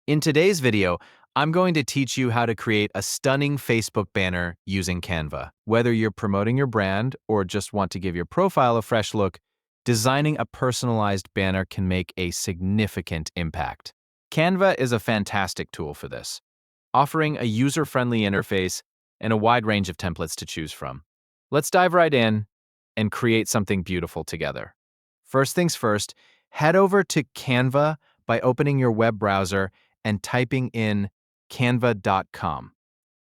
In today's video, I'm going to teach you how to create a stunning Facebook banner using Canva. Whether you're promoting your brand or just want to give your profile a fresh look, designing a personalized banner can make a significant impact. Canva is a fantastic tool for this, offering a user-friendly interface and a wide range of templates to choose from. Let's dive right in and create something beautiful together. First things first, head over to Canva by opening your web browser and typing in canva.com.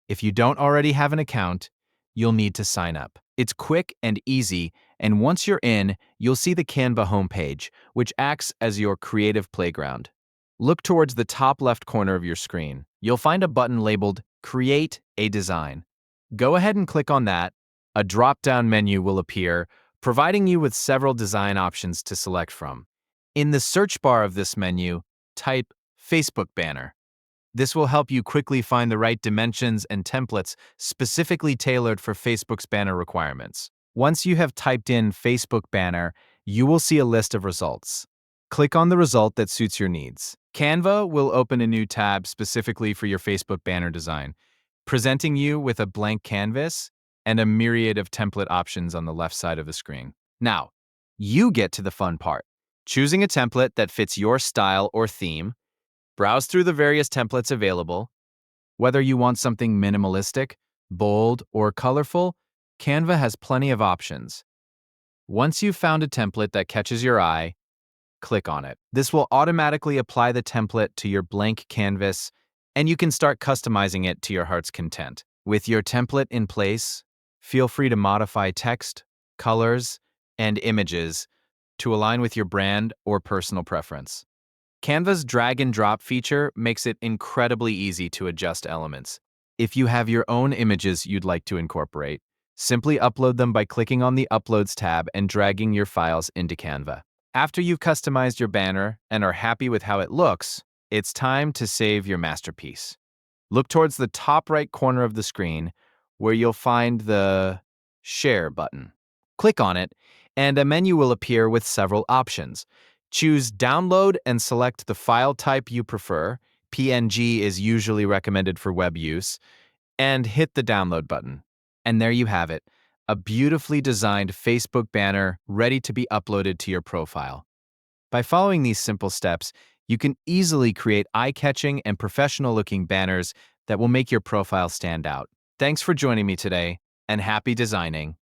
If you don't already have an account, you'll need to sign up. It's quick and easy, and once you're in, you'll see the Canva homepage, which acts as your creative playground. Look towards the top left corner of your screen. You'll find a button labeled Create a Design. Go ahead and click on that. A drop-down menu will appear, providing you with several design options to select from. In the search bar of this menu, type Facebook banner. This will help you quickly find the right dimensions and templates specifically tailored for Facebook's banner requirements. Once you have typed in Facebook banner, you will see a list of results. Click on the result that suits your needs. Canva will open a new tab specifically for your Facebook banner design, presenting you with a blank canvas and a myriad of template options on the left side of the screen. Now, you get to the fun part, choosing a template that fits your style or theme. Browse through the various templates available. Whether you want something minimalistic, bold, or colorful, Canva has plenty of options. Once you've found a template that catches your eye, click on it. This will automatically apply the template to your blank canvas, and you can start customizing it to your heart's content. With your template in place, feel free to modify text, colors, and images to align with your brand or personal preference. Canva's drag and drop feature makes it incredibly easy to adjust elements. If you have your own images you'd like to incorporate, simply upload them by clicking on the Uploads tab and dragging your files into Canva. After you've customized your banner and are happy with how it looks, it's time to save your masterpiece. Look towards the top right corner of the screen where you'll find the Share button. Click on it, and a menu will appear with several options. Choose Download and select the file type you prefer. PNG is usually recommended for web use, and hit the Download button. And there you have it, a beautifully designed Facebook banner ready to be uploaded to your profile. By following these simple steps, you can easily create eye-catching and professional-looking banners that will make your profile stand out. Thanks for joining me today, and happy designing!